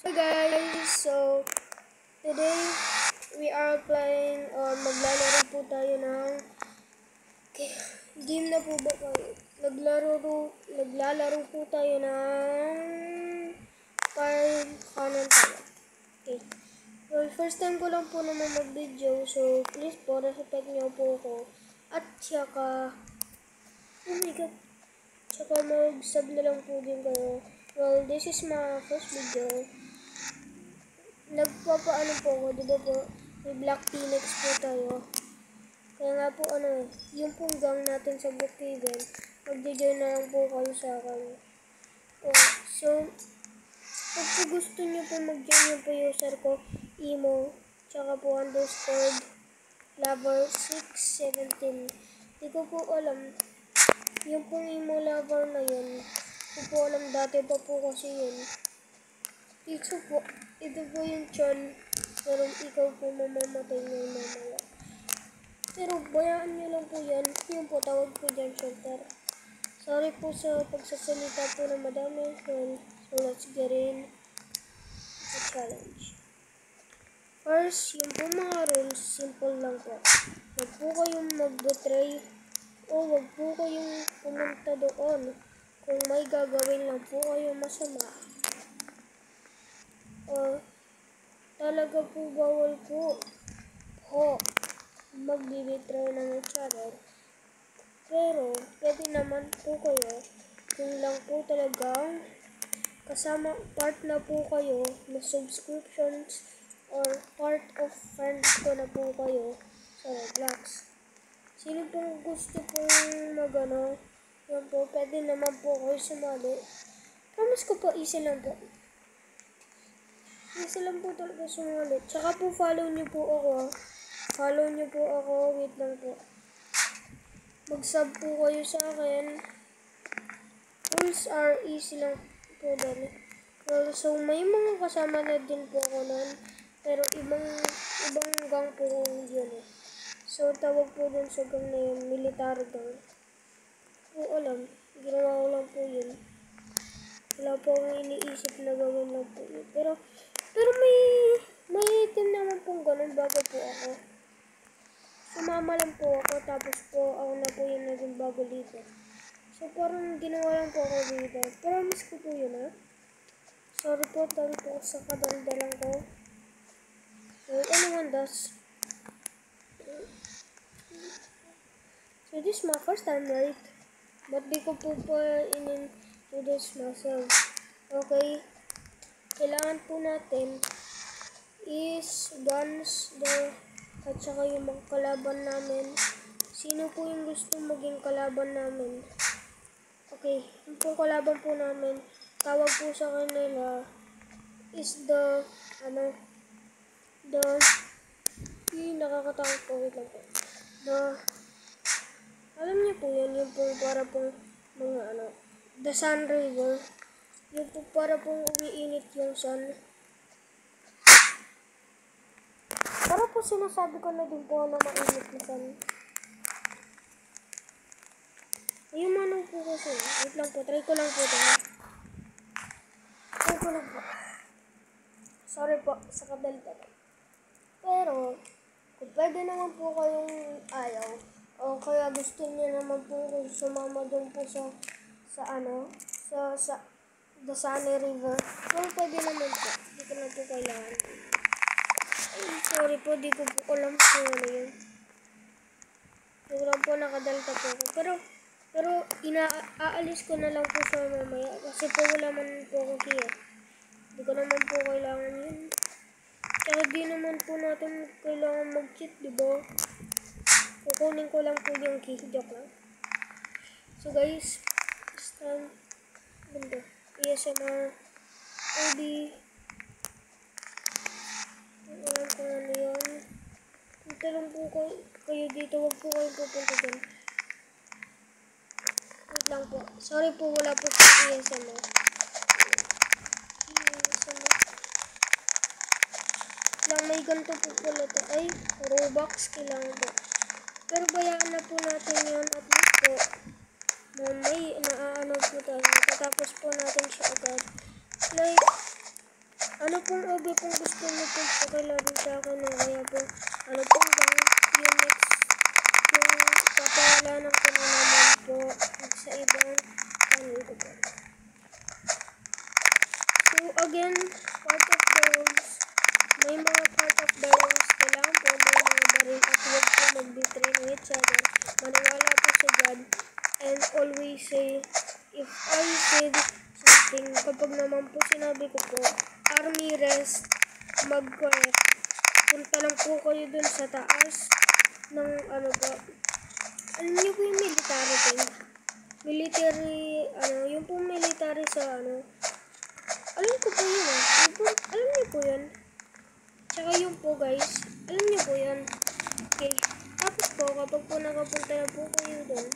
Hey guys, so today we are playing or maglalaro po tayo ng game na po ba kayo? Naglalaro po tayo ng Fire Cannon tayo. Okay. Well, first time ko lang po naman mag-video, so please po respect niyo po ako. At saka, oh my god, saka mag-sub na lang po din kayo. Well, this is my first video. Nagpapaano po ako, di ba po, may Black Phoenix po tayo. Kaya nga po yung pong gang natin sa Brookhaven, mag-join na lang po kayo sa akin. So, pag po gusto nyo po mag-join yung po user ko, emo, tsaka po underscore lover 617. Di ko po alam, yung pong emo lover na yun, di ko po alam dati pa po kasi yun. Ito po yung chan, pero ikaw po mamamatay niyo mamaya. Pero bayaan niyo lang po yan, yung po tawag po dyan shelter. Sorry po sa pagsasalita po na madami, so let's get in the challenge. First, yung po mga rules, simple lang po. Huwag po kayong mag-betray o huwag po kayong pumunta doon kung may gagawin lang po kayo masama. Talaga po bawal po magbibitray ng each other. Pero pwede naman po kayo kung lang po talagang kasama part na po kayo na subscriptions or part of friends ko na po kayo sa Roblox. Sino pong gusto pong yan po, pwede naman po kayo sumali. Promise ko po, easy lang po. Easy lang po talaga sumali. Tsaka po follow nyo po ako. Follow nyo po ako. Wait lang po. Mag-sub po kayo sa akin. Rules are easy lang po dali. Well, so may mga kasama na din po ako nun. Pero ibang gang po yun eh. So tawag po dun sa gang na yun, military gang. Po alam, ginawa ko lang po yun. Wala po akong iniisip na gawin lang po yun. Pero may item naman pong ganun bago po ako. Sumama lang po ako, tapos po ako na po yung naging bago dito. So parang ginawa lang po ako dito. Promise ko po yun ha. Sorry po, tawag po sa kadaldalan ko. So anyone does. So this is my first time, right? But di ko po in-introduce myself. Okay. Kailangan po natin is guns at saka yung mga kalaban namin. Sino po yung gusto maging kalaban namin? Okay, yung pong kalaban po namin, tawag po sa kanila is nakakatakot po, wait lang po. Alam niyo po yan, yung pong para pong the Sun River. Yung po para pong umiinit yung sun. Para po sinasabi ko na din po na mainit na sun. Ayun manong po kasi. Wait lang po, try ko lang po ito. Try ko lang po. Sorry po sa kadalda. Pero, kung pwede naman po kayong ayaw, o kaya gusto niyo naman po kung sumama doon po sa the Sunny River. Well, pwede naman po. Hindi ko na po kailangan. Ay, sorry po, di ko po alam po yun. Hindi ko lang po nakadalta po ako. Pero aalis ko na lang po sa mamaya. Kasi po wala man po akong key. Hindi ko naman po kailangan yun. Tsaka di naman po natin kailangan mag-cheat, diba? Kukunin ko lang po yung key. Joke lang. So guys, this time, ganda. ASMR, OD, alam ko ano yun. Punta lang po kayo dito, wag po kayo pupunta dyan. Wait lang po. Sorry po, wala po sa ASMR. Lang may ganito po pala to. Ay, Robux kailangan po. Pero bayaan na po natin yun at least po. May naaano po tayo. Tatapos po natin siya agad. Like, ano pong OB pong gusto niyo pong pakilaro sa akin o kaya po, ano pong gang yung next, yung papangalanan ko na naman po sa ibang channel ko po. So again, part of the rules, may mga part of the rules, kailangan po may mga baril at huwag po mag-betray ng each other. Maniwala po sa God and always say, if I said something, kapag naman po sinabi ko po, army rest, mag-correct. Punta lang po kayo dun sa taas ng ano po. Alam niyo po yung military thing? Military, yung po military sa alam ko po yun Yung po, alam niyo po yun. Tsaka yung po guys, alam niyo po yun. Okay. Tapos po, kapag po nakapunta na po kayo dun,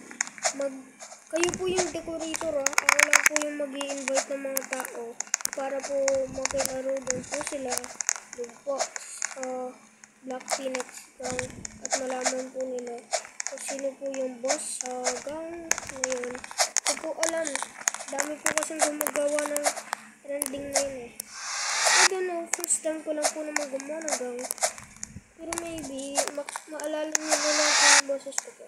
kayo po yung decorator Ako lang po yung mag-i-invite ng mga tao para po makilaro doon po sila doon po sa Black Phoenix gang at malaman po nila kung sino po yung boss sa gang ngayon. Hindi po alam. Dami po kasing gumagawa ng trending na yun I don't know, first time ko lang po naman gumawa ng gang. Pero maybe, maalala nyo na lang po yung boses ko po.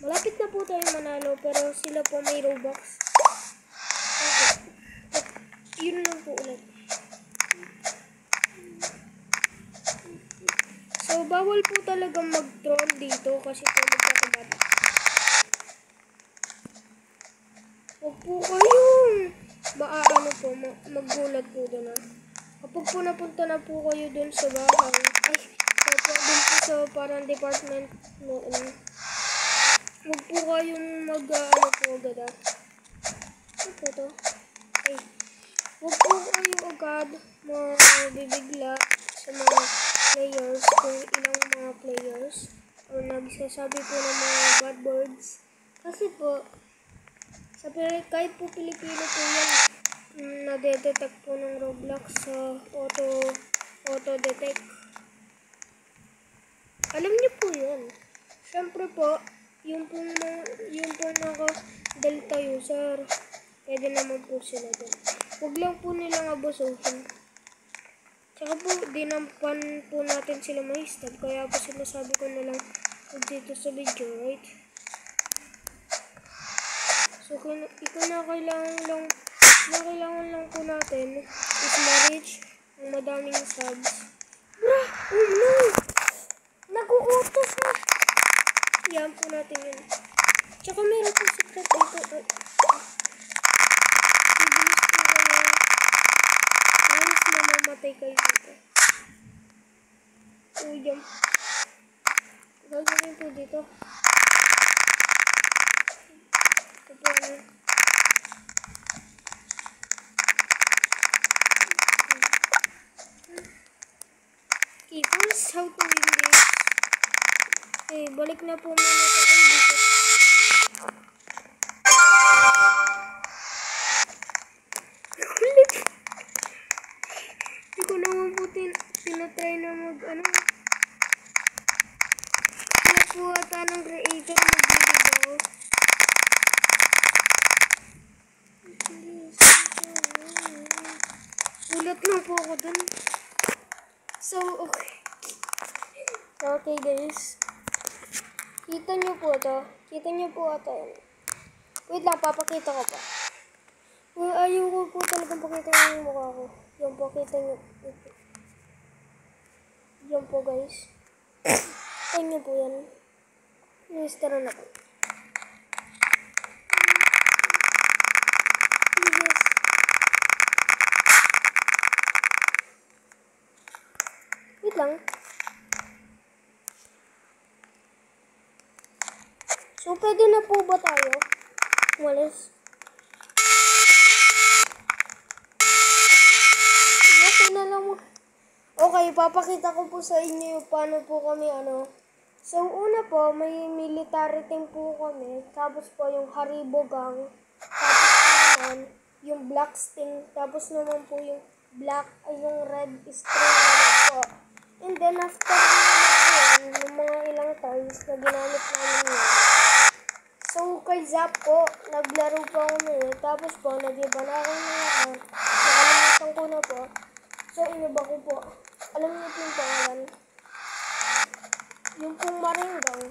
Malapit na po tayo manalo pero sila po may Robux. Okay. Yun lang po ulit. So, bawal po talagang mag-troll dito kasi po magkakabat. Huwag po kayong maggulat po doon Kapag po napunta na po kayo doon sa bahay, doon po sa parang department noon. Huwag po kayong po agad Ano po to? Huwag po kayo agad mabibigla sa mga players kung ilang mga players o nagsasabi po ng mga bad words. Kasi po, kahit po Pilipino po yan, nade-detect po ng Roblox sa auto-detect. Alam niyo po yun. Siyempre po, yung pong naka-delta user, pwede naman po sila doon. Huwag lang po nilang abusuhin. Tsaka po, dinapan po natin sila ma-stab, kaya po sinasabi ko na lang dito sa video, right? So, kailangan lang po natin is ma-reach ng madaming subs. Oh no! Nag-uutos na! Yan po natin yun. Tsaka meron po secret dito. Bibilis po kayo. Once na mamatay kayo dito. Yan. Gagawin po dito. Ito po Okay, first how to win this. Okay, balik na po muna tayo dito. Ulit. Hindi ko naman po tinatry na Wala po ata ng creator mag-video. Ulat lang po ako dun. So, okay. Okay guys. Kita nyo po ito. Wait lang, papakita ko pa. Ayaw ko po talagang pakita yung mukha ko. Yan po, kita nyo. Yan po guys. Kita nyo po yan. Tara na po. Wait lang. So, pwede na po ba tayo? Umalis. Okay na lang mo. Okay, papakita ko po sa inyo paano po kami So, una po, may military team po kami. Tapos po yung Haribo Gang. Tapos naman, yung Black Sting. Tapos naman po yung yung Red String po. And then, after yung mga ilang times na ginamit namin yun. So, kay Zap po, naglaro po ako na eh. Tapos po, nag-iba na ako ng account. Nakalimutan ko na po. So, iniba ko po. Alam niyo po yung pangalan? Yung pong Marine Gang.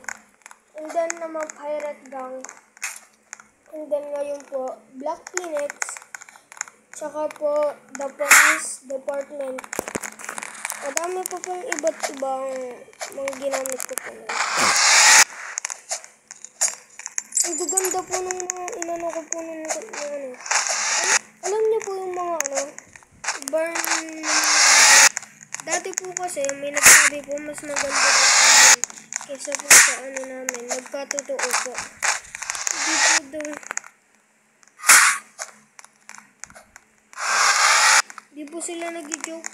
And then naman Pirate Gang. And then ngayon po, Black Phoenix. Tsaka po, The Police Department. Madami po pong iba't ibang mga ginamit ko po. Ang gaganda po nung mga inano ko po nung ano. Alam niyo po yung mga ano, burn. Dati po kasi may nagsabi po mas maganda po kaysa po sa ano namin. Nagkatotoo po. Hindi po daw. Di po sila nag-joke.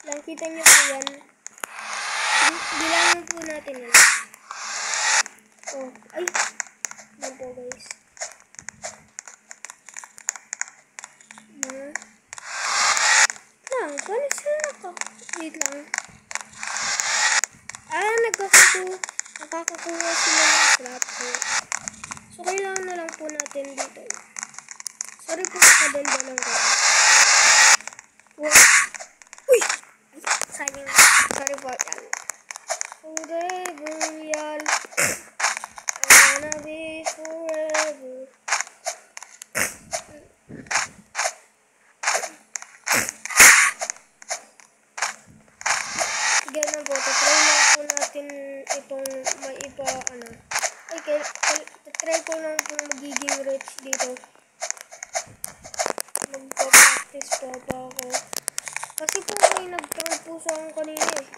Nakita niyo po yan. Bilangin po natin yan. Oh, ay. Yan po guys. Paano sila wait lang. Nakakakuha sila ng slap po. So, kailangan na lang po natin dito. Sorry po sa kadalda lang ko. Uy! Sorry po yan. Forever real. I wanna be forever. Ganun po, tatry lang po natin itong maipa, ano. Okay, tatry ko lang po magiging rich dito. Magpa-practice pa ako. Kasi po may nag-troll po sa akin kanina eh.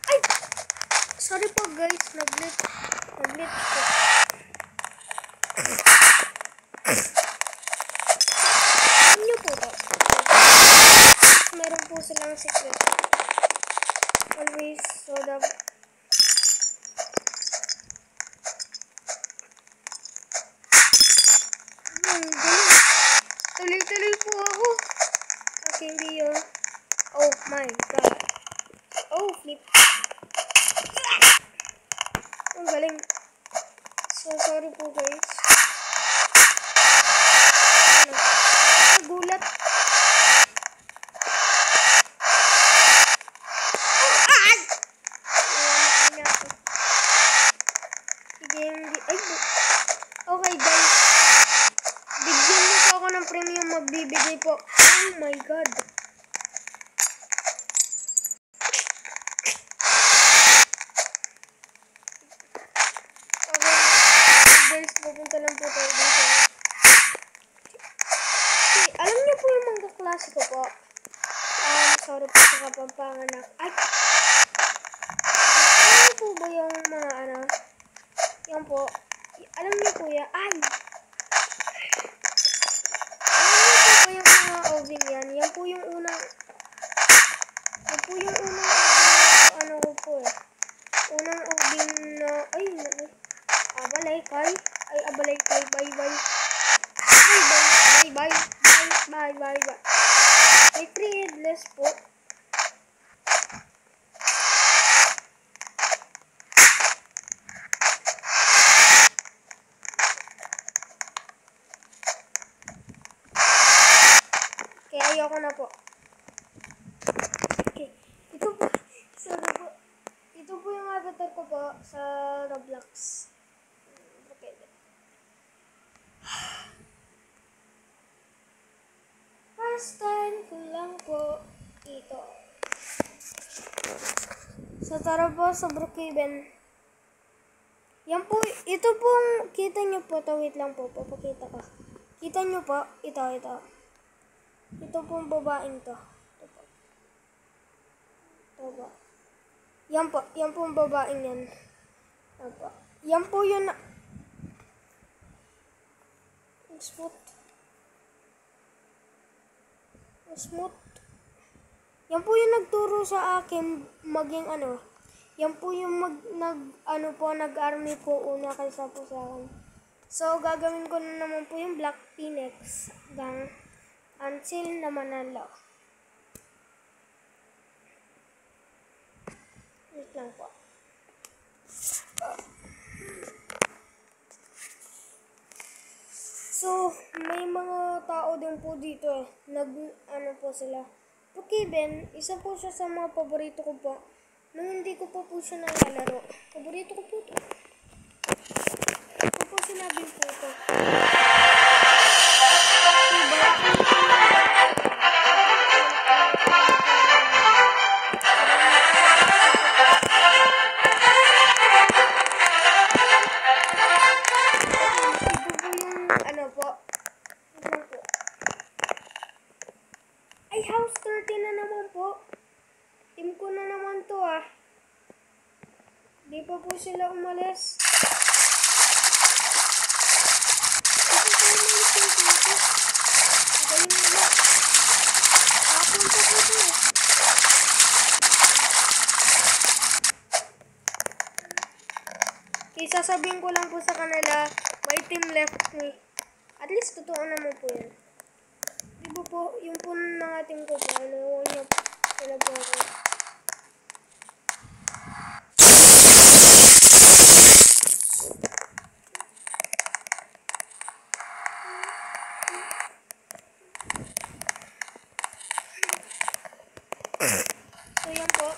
Ay! Sorry po guys, nag-glitch po. Alam niyo po to. Meron po silang secret. Always soda. Tuloy-tuloy po ako. Okay, video. Oh my god. Oh, flip. Ang galing. So, sorry po guys. Nagulat. Okay guys, bigyan niyo po ako ng premium, magbibigay po. Oh my god. Okay guys, pupunta lang po tayo dito. Okay, alam niyo po yung mga klase ko po. Sorry po sa kapampanganak. Ay! Alam niyo po ba yung mga ano? Yan po. Alam niyo po yan. Ay! Alam niyo po ba yung mga oving yan? Yan po yung unang ano ko po eh. Unang oving na, ay, abalay kay. Ay, abalay kay. Bye. May 3 headless po. Okay, ayoko na po. Okay. Ito po yung avatar ko po sa Roblox. Okay. First time ko lang po ito. So, tara po sa Brookhaven. Yan po, ito pong, kita nyo po, wait lang po, papakita ko. Kita nyo po, ito. Ito pong babaeng to. Ito po. Yan pong babaeng yan. Ito po. Yan po yun na, smooth. Yan po yung nagturo sa akin maging ano. Yan po yung nag-army po una kaysa po sa akin. So, gagawin ko na naman po yung Black Phoenix Gang until na manalo. lang po. So, may mga tao din po dito ano po sila. Brookhaven, isa po siya sa mga paborito ko po. Nung hindi ko pa po siya nalalaro, paborito ko po ito. Ito po sinabi po ito. Ay, house 30 na naman po. Team ko na naman to Di pa po sila umalis. Di pa po umalis yung team ko. Galing nila. Hapon pa po ito sasabihin ko lang po sa kanila, may team left me. At least totoo naman po yun. Di ba po, yung po mga team ko po, ano po ako. So, yan po.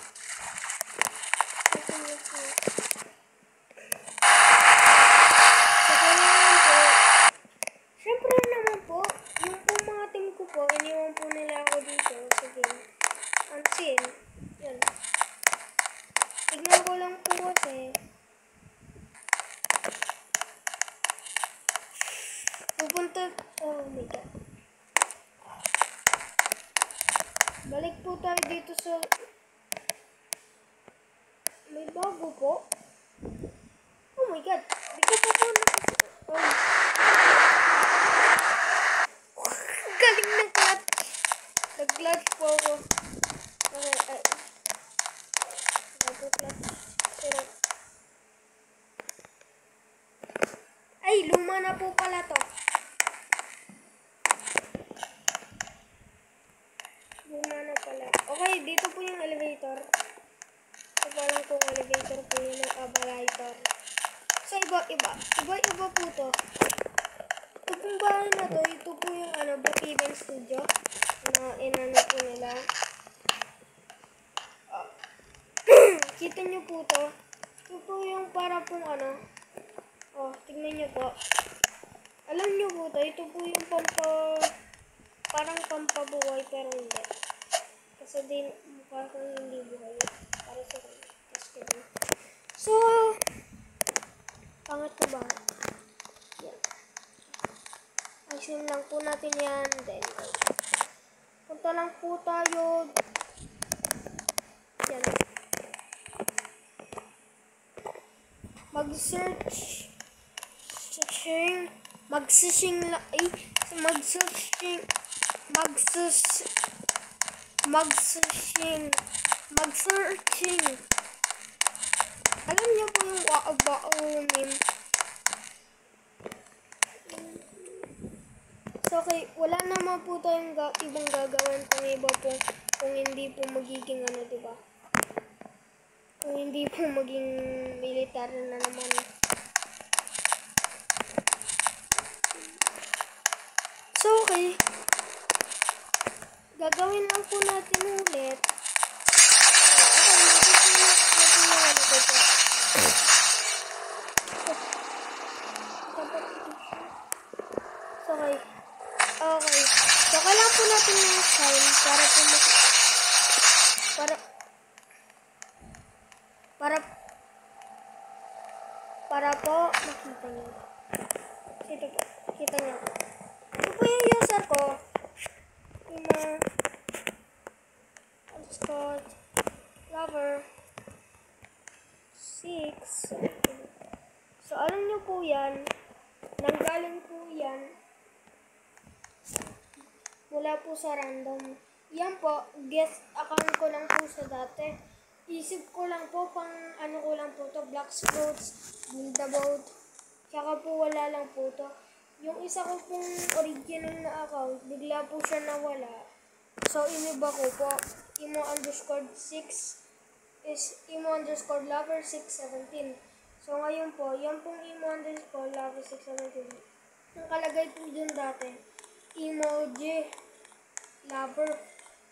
Siyempre naman po, yung po mga team ko po, iniwan po nila ako dito sa game. Until, yan. Tignan ko lang po kasi. Pupunta, oh my god. Balik po tayo dito sa, may bago po. Oh my god, di ko pa po galing na clutch. Nag-clutch po ako. Okay, nag-clutch. Pero, ay, luma na po pala to. Luma na pala. Okay, dito po yung elevator. Ito pa lang kung elevator po yun yung abalator. So, iba po to. Ito pong bahay na to, ito po yung Brookhaven Studio na inano po nila. Kita nyo po to. Ito po yung para pong tignan nyo po. Alam nyo po to, ito po yung parang pampabuhay pero hindi. Kasi din, mukha kang hindi buhay. Para sa kanya. So, pangat ko ba? Yan. Ayusin lang po natin yan. Then, punta lang po tayo. Yan. Mag-searching. Alam niyo po yung name. So, okay, wala naman po tayong ibang gagawin kung iba po, kung hindi po magiging diba? Kung hindi po maging militar na naman. So, okay. Gagawin lang po natin ulit. Okay. Okay. So, kailangan po natin yung sign para po para po makita nyo. Ito po. Kita nyo. Ito po yung user ko. Scott Lover 6. So, alam nyo po yan. Nanggaling po yan mula po sa random. Yan po, guest account ko lang po sa dati. Isip ko lang po, ko lang po to, Black Scouts, Build the Boat. Tsaka po wala lang po to. Yung isa ko pong original na account, bigla po siya nawala. So, iniba ko po, imo_6. is emo_lover617. So ngayon po, yan pong emo_lover617. Nakalagay po dun dati, emoji lover.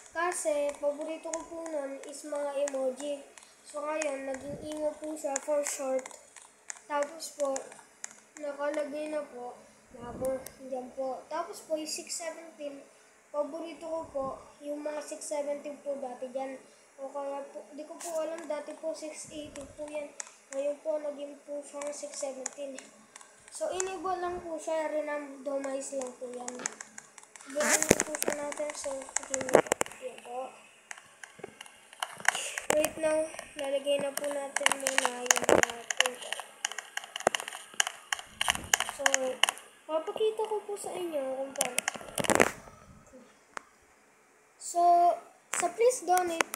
Kasi, paborito ko po nun is mga emoji. So ngayon, naging emo po siya for short. Tapos po, nakalagay na po, lover, dyan po. Tapos po, yung 617, paborito ko po, yung mga 617 po dati dyan. O kaya po, di ko po alam, dati po 680 po yan. Ngayon po, naging po siyang 617. So, enable lang po siya, randomize lang po yan. Ganyan po siya natin, so, sige po. Yan po. Wait now, lalagay na po natin muna yung natin. So, papakita ko po sa inyo kung paano. So, sa please donate,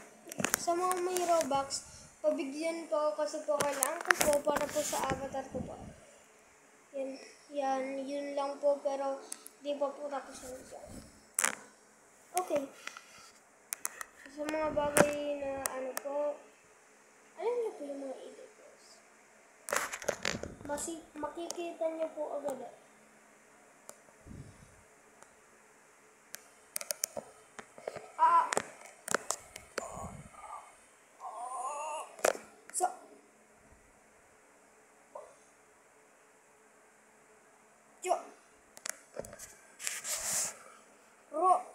sa mga may Robux, pabigyan po ako kasi po kailangan ko po para po sa avatar ko po. Yun lang po, pero di pa po tapos na siya. Okay. Sa mga bagay na ano po, alam niyo po yung mga editors. Makikita niyo po agad eh. So, Ro.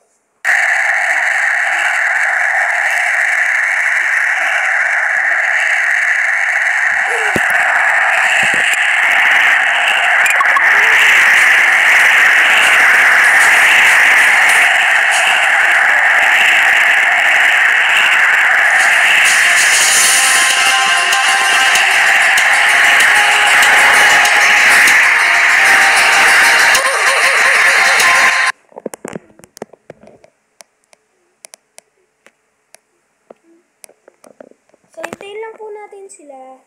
So, hintayin lang po natin sila.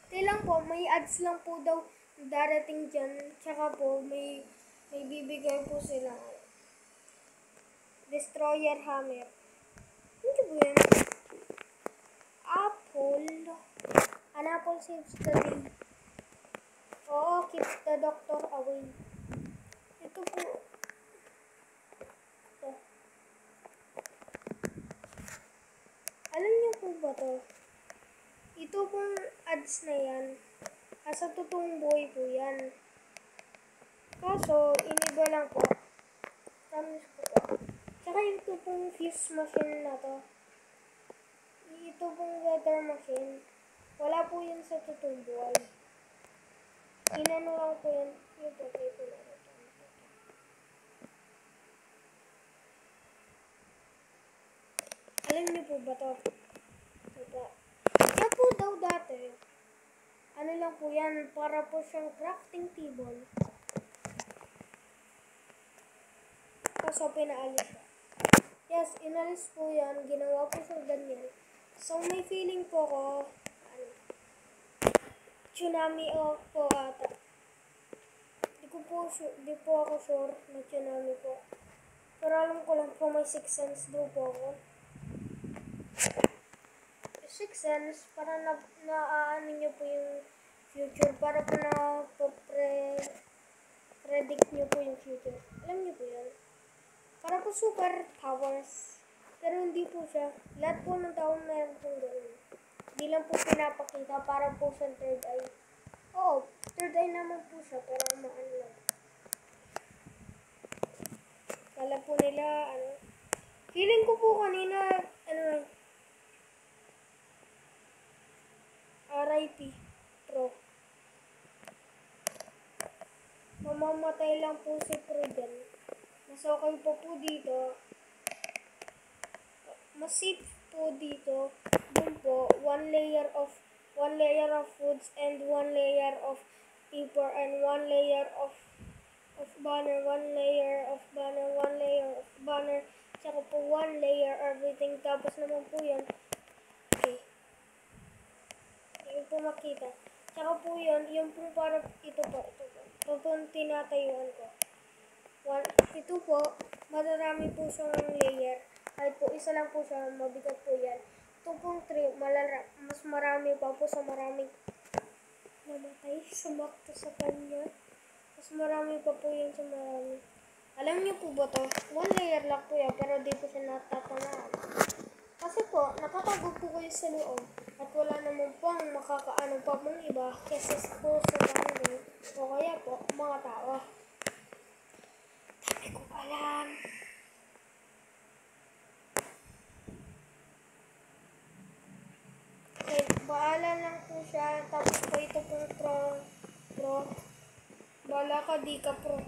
Hintayin lang po, may ads lang po daw darating dyan. Tsaka po, may bibigay po sila. Destroyer hammer. Hindi po yan. Apple. An apple saves the day. Oo, keeps the doctor away. Ito po. Ito. Alam niyo po ba to? Ito pong ads na yan. Sa totoong buhay po yan. Kaso, iniba lang po. Promise ko po. Tsaka ito pong fuse machine na to. Ito pong weather machine. Wala po yan sa totoong buhay. Inano lang po yan. Ito po na. Alam niyo po ba to? Ito. Yan po daw dati. Ano lang po yan. Para po siyang crafting table. Kaso pinaalis siya. Yes, inalis po yan. Ginawa po siyang ganyan. So may feeling po ko, tsunami po ata. Di po ako sure na tsunami po. Pero alam ko lang po may 6 cents daw po ako. 6 cents, para na-ano nyo po yung future. Para po predict nyo po yung future. Alam nyo po yan. Para po super powers. Pero hindi po siya. Lahat po ng tao meron pong gano'n. Hindi lang po pinapakita para po sa third eye. Oo, third eye naman po siya, pero maano lang. Kala po nila, feeling ko po kanina, RIP Pro. Mamamatay lang po si Pro dyan. Mas okay po dito. Mas safe po dito. Doon po, one layer of foods and one layer of paper and one layer of banner, one layer of banner, tsaka po one layer everything. Tapos naman po yan. Okay. Hindi po makita. Tsaka po yun po para ito po. Ito po tinatayuan ko. Ito po, marami po siyang layer. Kahit po isa lang po siya, mabigat po yan. Ito pong 3, mas marami pa po sa maraming namatay. Sumakto sa kanya. Mas marami pa po yan sa marami. Alam niyo po ba to? 1 layer lang po yan, pero di po siya natatamaan. Kasi po, nakatago po kayo sa loob. At wala naman pong makakaano pa pong iba kesa po sa bahay o kaya po mga tao. Dami ko alam. Okay, baala lang po siya. Tapos po ito pong pro. Baala ka, di ka pro.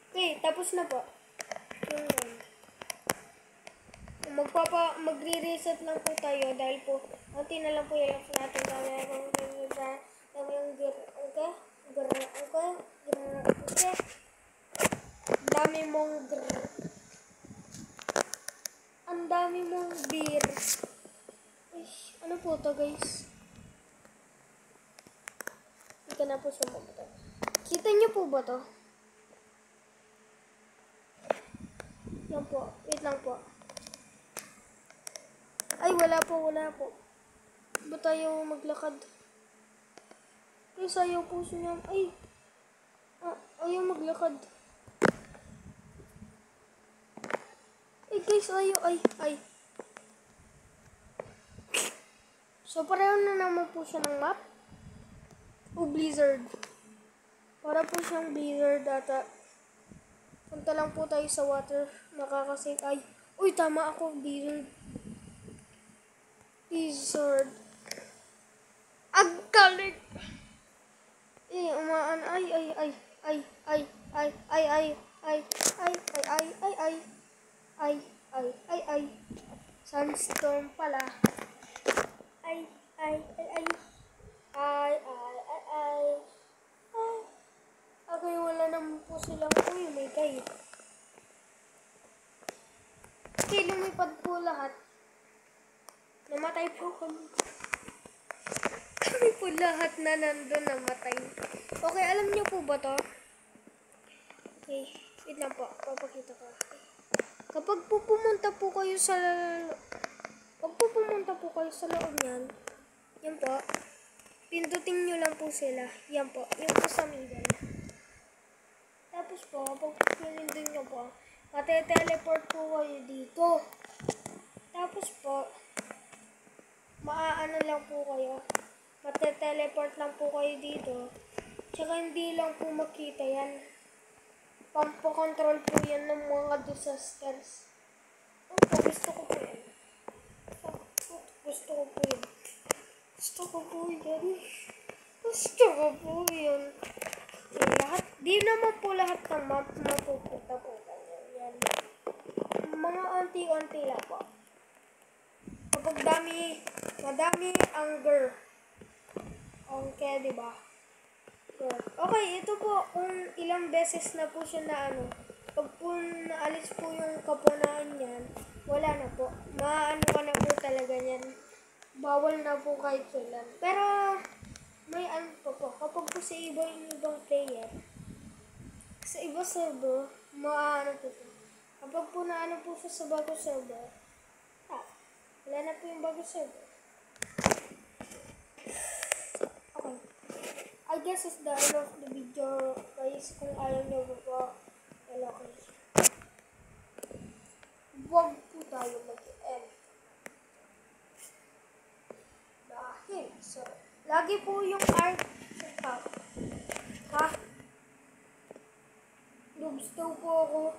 Okay, tapos na po. Yung magre-reset lang po tayo dahil po konti na lang po yung life natin. Dami yung dami mong ang dami mong beer. Ano po to, guys? Hindi ka na po sumagot. Kita niyo po ba to? Yan po. Wait lang po. Ay, wala po. Ba't tayo maglakad? Ay, sayaw po siya. Ay, ayaw maglakad. Ay, guys, ayaw. Ay. So, pareho na naman po siya ng map. O Blizzard. Para po siyang Blizzard data. Punta lang po tayo sa water. Nakakasave. Ay, uy, tama ako. Blizzard. Ang galing! Umaan. Ay. Sandstorm pala. Ay. Okay, wala naman po silang may guide. Okay, lumipad po lahat. Namatay po kami. Kami po lahat na nandun namatay. Okay, alam niyo po ba to? Okay, wait lang po. Papakita ko. Kapag po pumunta po kayo sa loob niyan, yan po, pindutin nyo lang po sila. Yan po, yung po sa middle. Tapos po, kapag pinindin nyo po, mate-teleport po kayo dito. Tapos po, maaano lang po kayo, mate-teleport lang po kayo dito. Tsaka hindi lang po makita yan. Pampo-control po yan ng mga disasters. Gusto ko po yan. Gusto ko po yan. Di naman po lahat ng map mapupunta po yan. Mga onti-onti lang po. Kapag madami ang girl. Okay, diba? Okay, ito po kung ilang beses na po siya na pag po naalis po yung kapunahan niyan, wala na po. Maano ka na po talaga niyan. Bawal na po kahit kailan. Pero may po. Kapag po sa ibang player, sa iba server, maano po po. Kapag po naano po siya sa bago server, wala na po yung bago server. Okay. I guess it's the end of the video, guys. Kung ayaw nyo po, wala kayo. Huwag po tayo mag-end. Dahil, lagi po yung art sa top. Gusto po ako.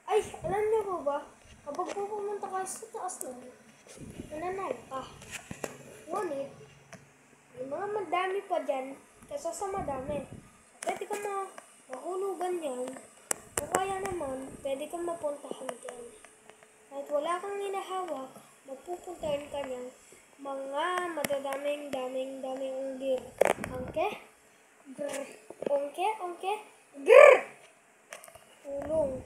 Ay, alam niyo po ba? Kapag po pumunta ka sa taas nun, nananalo ka. Ngunit, may mga madami pa dyan kaysa sa madami. Pwede ka mahulugan yan. O kaya naman, pwede kang mapuntahan dyan. Kahit wala kang hinahawak, magpupuntahan ka niyang mga madadaming ulir. Angke? Grr. Ongke? Grr! Tulong.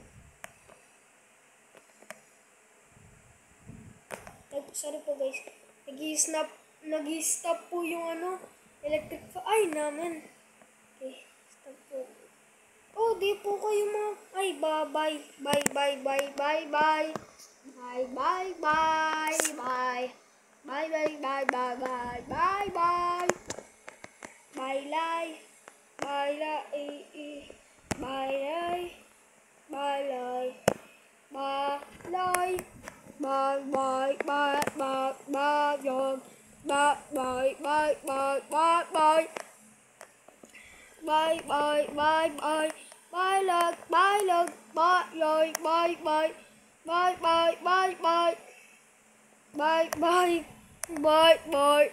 Sorry po guys. Nag-stop po yung electric fan. Ay, naman. Okay, stop po. Oh, di po kayo mga... Ay, bye. Bye. Bye. Bye. Bye. Bye. Bye. Bye. Bye. Bye. Bye. Bye. Bye. Bye. Bye. Bye. Bye. Bye. Lai. Bye. Lai. Bye. Lai. Bye. Lai. Bye. Lai. Bye. Bye. Bye. Bye. Bye. Bye. Bye. Bye. Bye. Bye. Bye. Bye. Bye bye bye bye bye lợt bye lợt bye rồi bye bye bye bye bye bye bye bye bye bye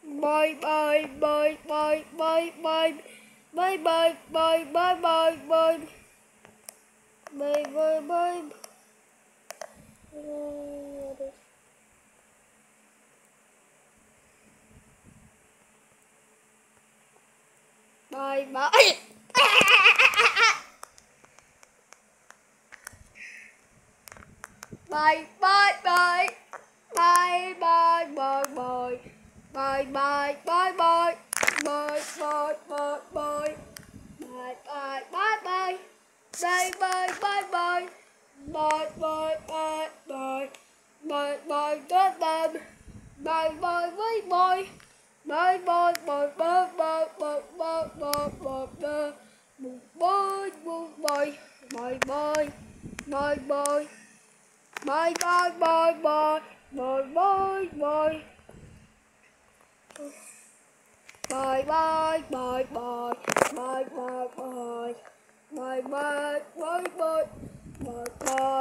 babe bye bye bye bye bye bye bye bye bye bye bye bye bye bye bye. Bye bye. Bye bye bye. Bye bye bye bye. Bye bye bye bye. Bye bye bye bye. Bye bye bye bye. Bye bye bye bye. Bye bye bye bye. Bye bye bye bye. Bye bye bye bye. Bye bye bye bye bye bye bye bye bye bye. Bye bye bye bye bye bye. Bye bye bye bye bye bye bye. Bye bye bye bye bye bye bye. Bye bye bye bye bye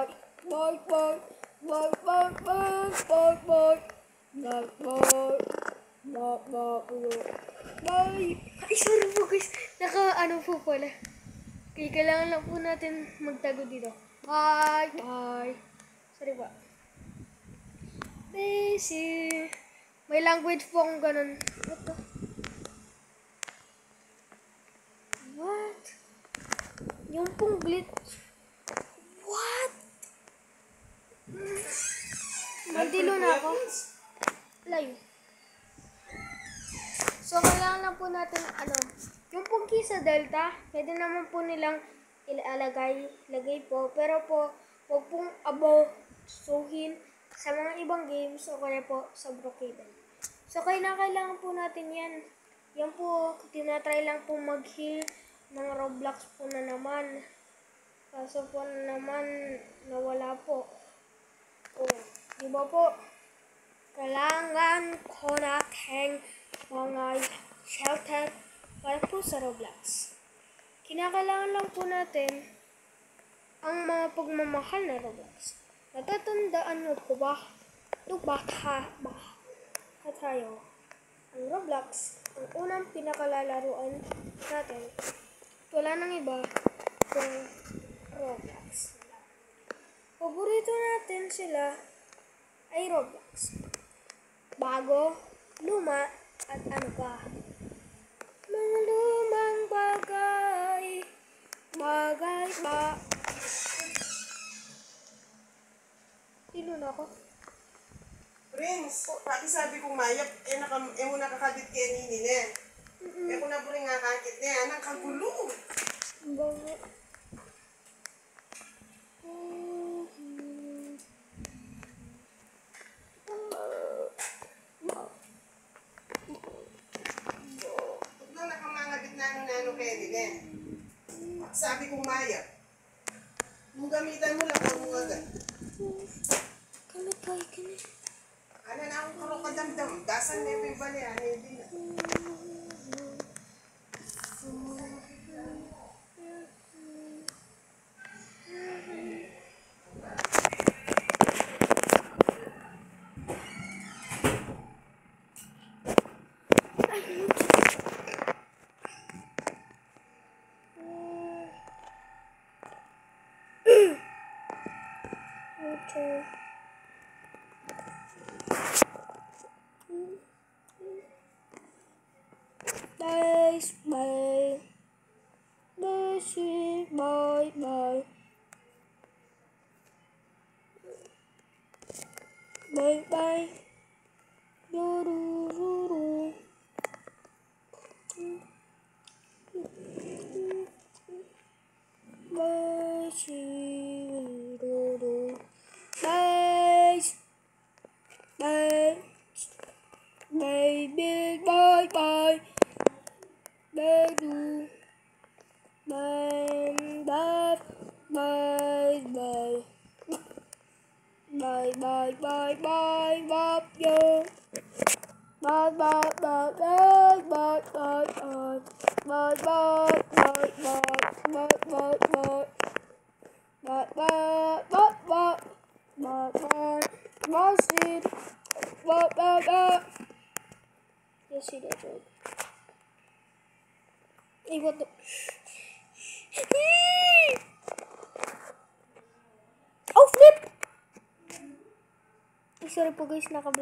bye bye bye bye bye bye bye bye. Bye bye. Bye! Ay, sorry po guys. Naka-ano po pala. Okay, kailangan lang po natin magtago dito. Bye! Bye! Sorry po. Daisy! May language po akong ganun. What the? What? Yung pong glitch. What? Mandilo na ako. Layo. So, kailangan lang po natin, yung pong key sa Delta, pwede naman po nilang lagay po. Pero po, huwag pong abusuhin sa mga ibang games o kaya po sa Brookhaven. So, kailangan po natin yan. Yan po, tinatry lang po mag-heal ng Roblox po na naman. Kaso po naman, nawala po. O, di ba po? Kailangan ko natin mga shelter para po sa Roblox. Kinakailangan lang po natin ang mga pagmamahal na Roblox. Natatandaan nyo po ba? Bata tayo. Ang Roblox, ang unang pinakalalaruan natin, wala nang iba kung Roblox. Paborito natin sila ay Roblox. Bago, luma, at ano pa? Mga lumang bagay ba? Sino na ako? Prince, pati sabi kong mayap, mo nakakadit kaya ninin eh. Kung na po rin nakakit niya, nakagulo. Bango. Huwag lang nakamangabit na ano kaya ninin eh. Sabi kong mayap, yung gamitan mo lang ang mga gan. Kanit. Ano na akong karokadamdam, dasan na yung bali, hindi na. Okay. Guys, bye. Daisy, bye. Bye. Durururu. bye, bye, bye, bye, love you. Bye, bye, bye, bye, bye, bye, bye. Bye, bye, bye, bye, bye, bye, bye. Bye, bye, bye, bye. Bye, bye. Bye, Sid. Bye, bye, bye. Yes, see that joke. Hey, what the... Oh, flip! Sorry po guys, naka-vlog.